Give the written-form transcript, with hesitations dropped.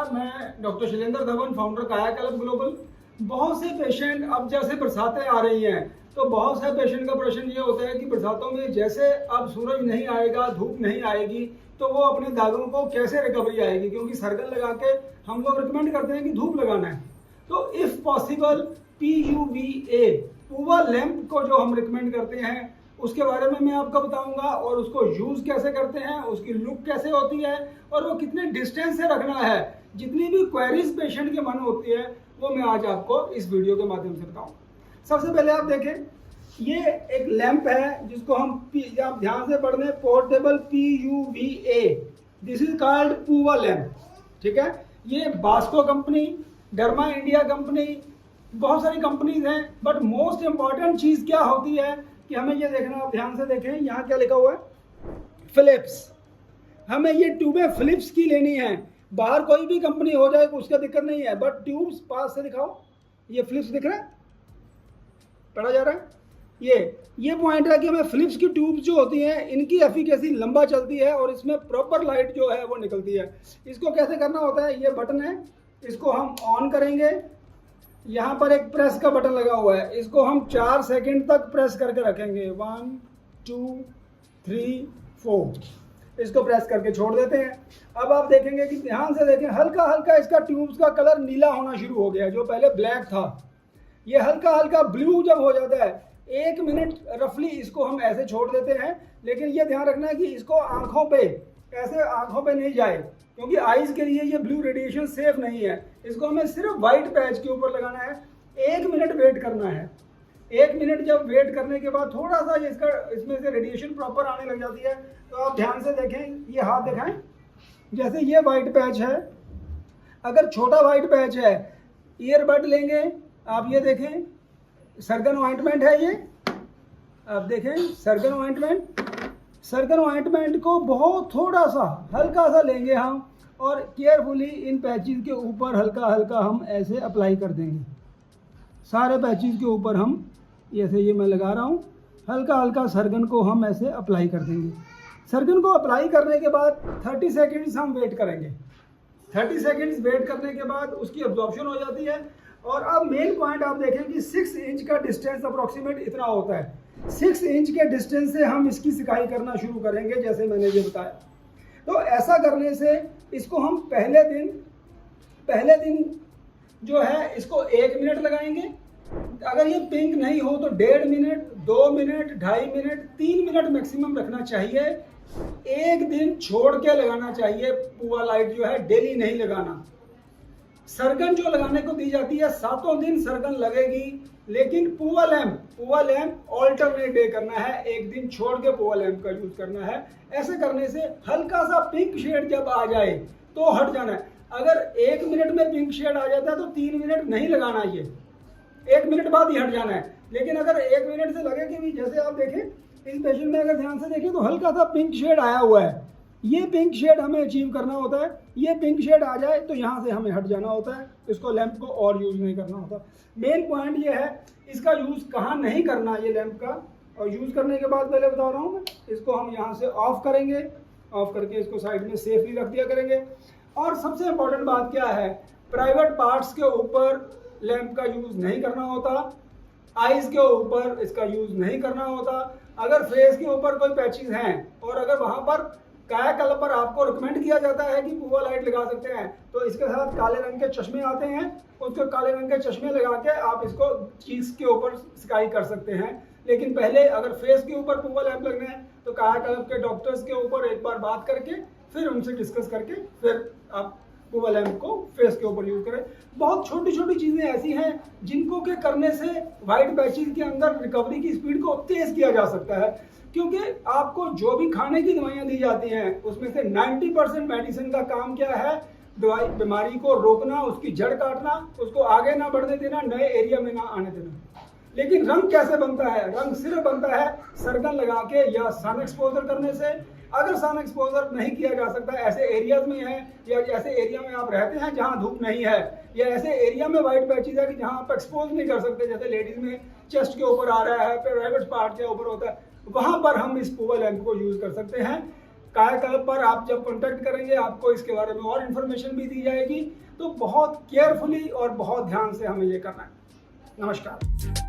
नमस्कार, मैं doctor Shailendra Dhawan, founder कायाकल्प ग्लोबल। बहुत से पेशेंट, अब जैसे बरसातें आ रही हैं तो बहुत से पेशेंट का प्रश्न ये होता है कि बरसातों में जैसे अब सूरज नहीं आएगा, धूप नहीं आएगी, तो वो अपने दागों को कैसे रिकवरी आएगी, क्योंकि सर्गन लगा के हम लोग रिकमेंड करते हैं कि धूप लगाना है। तो if possible PUVA Poova lamp को जो हम रिकमेंड करते हैं उसके बारे में मैं आपको बताऊंगा, और उसको यूज़ कैसे करते हैं, उसकी लुक कैसे होती है और वो कितने डिस्टेंस से रखना है। जितनी भी क्वेरीज पेशेंट के मन होती है वो मैं आज आपको इस वीडियो के माध्यम से बताऊँ। सबसे पहले आप देखें, ये एक लैंप है जिसको हम आप ध्यान से पढ़ लें, portable PUVA, this is called PUVA lamp. ठीक है, ये Basco company, Derma India company, बहुत सारी कंपनीज हैं, बट मोस्ट इंपॉर्टेंट चीज़ क्या होती है कि हमें ये देखना, आप ध्यान से देखें, यहाँ क्या लिखा हुआ है, फिलिप्स। हमें ये ट्यूबें फिलिप्स की लेनी है। बाहर कोई भी कंपनी हो जाए उसका दिक्कत नहीं है, बट ट्यूब्स पास से दिखाओ, ये फिलिप्स दिख रहा है, पढ़ा जा रहा है। ये पॉइंट है कि हमें फिलिप्स की ट्यूब्स जो होती हैं इनकी एफिकेसी लंबा चलती है और इसमें प्रॉपर लाइट जो है वो निकलती है। इसको कैसे करना होता है, ये बटन है, इसको हम ऑन करेंगे। यहाँ पर एक प्रेस का बटन लगा हुआ है, इसको हम 4 सेकंड तक प्रेस करके रखेंगे। 1 2 3 4, इसको प्रेस करके छोड़ देते हैं। अब आप देखेंगे कि ध्यान से देखें, हल्का हल्का इसका ट्यूब्स का कलर नीला होना शुरू हो गया, जो पहले ब्लैक था ये हल्का हल्का ब्लू जब हो जाता है। 1 मिनट रफली इसको हम ऐसे छोड़ देते हैं, लेकिन ये ध्यान रखना है कि इसको आंखों पे, ऐसे आंखों पे नहीं जाए, क्योंकि आईज के लिए ये ब्लू रेडिएशन सेफ नहीं है। इसको हमें सिर्फ वाइट पैच के ऊपर लगाना है। 1 मिनट वेट करना है। 1 मिनट जब वेट करने के बाद थोड़ा सा इसमें से रेडिएशन प्रॉपर आने लग जाती है, तो आप ध्यान से देखें, ये हाथ दिखाएं, जैसे ये वाइट पैच है, अगर छोटा वाइट पैच है, ईयरबड लेंगे, आप ये देखें, सर्गन ऑइंटमेंट है ये, आप देखें सर्गन ऑइंटमेंट को बहुत थोड़ा सा हल्का सा लेंगे हम, और केयरफुली इन पैचेस के ऊपर हल्का हल्का हम ऐसे अप्लाई कर देंगे। सारे पैचेस के ऊपर हम ऐसे, ये मैं लगा रहा हूँ, हल्का हल्का सर्गन को हम ऐसे अप्लाई कर देंगे। सर्गन को अप्लाई करने के बाद 30 सेकेंड्स हम वेट करेंगे। 30 सेकेंड्स वेट करने के बाद उसकी एब्जॉर्प्शन हो जाती है। और अब मेन पॉइंट आप देखें कि 6 इंच का डिस्टेंस अप्रोक्सीमेट इतना होता है। 6 इंच के डिस्टेंस से हम इसकी सिकाई करना शुरू करेंगे, जैसे मैंने ये बताया। तो ऐसा करने से इसको हम पहले दिन जो है इसको 1 मिनट लगाएंगे। अगर ये पिंक नहीं हो तो 1.5 minute, 2 minute, 2.5 minute, 3 minute maximum रखना चाहिए। 1 दिन छोड़ के लगाना चाहिए। पूवा लाइट जो है डेली नहीं लगाना। सर्गन जो लगाने को दी जाती है 7 दिन सर्गन लगेगी, लेकिन पूवा लैंप ऑल्टरनेट डे करना है। 1 दिन छोड़ के पूवा लैंप का यूज करना है। ऐसे करने से हल्का सा पिंक शेड जब आ जाए तो हट जाना है। अगर 1 मिनट में पिंक शेड आ जाता है तो 3 मिनट नहीं लगाना, ये 1 मिनट बाद ही हट जाना है। लेकिन अगर 1 मिनट से लगे कि जैसे आप देखें इस पेशेंट में, अगर ध्यान से देखें तो हल्का सा पिंक शेड आया हुआ है, ये पिंक शेड हमें अचीव करना होता है। ये पिंक शेड आ जाए तो यहाँ से हमें हट जाना होता है, इसको लैंप को और यूज़ नहीं करना होता। मेन पॉइंट ये है इसका यूज़ कहाँ नहीं करना, ये लैंप का। और यूज़ करने के बाद पहले बता रहा हूँ मैं, इसको हम यहाँ से ऑफ करेंगे, ऑफ करके इसको साइड में सेफली रख दिया करेंगे। और सबसे इम्पोर्टेंट बात क्या है, प्राइवेट पार्ट्स के ऊपर लैंप का यूज़ नहीं करना होता, आइज़ के ऊपर इसका यूज़ नहीं करना होता। अगर फेस के ऊपर कोई पैचेस हैं और अगर वहाँ पर कायाकल्प पर आपको रिकमेंड किया जाता है कि पूवा लाइट लगा सकते हैं, तो इसके साथ काले रंग के चश्मे आते हैं, उसको काले रंग के चश्मे लगा के आप इसको चीज के ऊपर सिकाई कर सकते हैं। लेकिन पहले अगर फेस के ऊपर पूवा लैंप लगना है तो कायाकल्प के डॉक्टर्स के ऊपर एक बार बात करके फिर उनसे डिस्कस करके फिर आप पूवा लैंप को फेस के ऊपर यूज करें। बहुत छोटी छोटी चीजें ऐसी हैं जिनको के करने से व्हाइट पैचेस के अंदर रिकवरी की स्पीड को तेज किया जा सकता है। क्योंकि आपको जो भी खाने की दवाइयाँ दी जाती हैं उसमें से 90% मेडिसिन का काम क्या है, दवाई बीमारी को रोकना, उसकी जड़ काटना, उसको आगे ना बढ़ने देना, नए एरिया में ना आने देना। लेकिन रंग कैसे बनता है, रंग सिर्फ बनता है सर्गन लगा के या सन एक्सपोजर करने से। अगर सन एक्सपोजर नहीं किया जा सकता, ऐसे एरियाज में है या ऐसे एरिया में आप रहते हैं जहां धूप नहीं है, या ऐसे एरिया में वाइट पैचेज है कि जहां आप एक्सपोज नहीं कर सकते, जैसे लेडीज में चेस्ट के ऊपर आ रहा है, प्राइवेट पार्ट के ऊपर होता है, वहां पर हम इस पूवा लैंप को यूज कर सकते हैं। कायाकल्प पर आप जब कॉन्टैक्ट करेंगे आपको इसके बारे में और इन्फॉर्मेशन भी दी जाएगी। तो बहुत केयरफुली और बहुत ध्यान से हमें ये करना है। नमस्कार।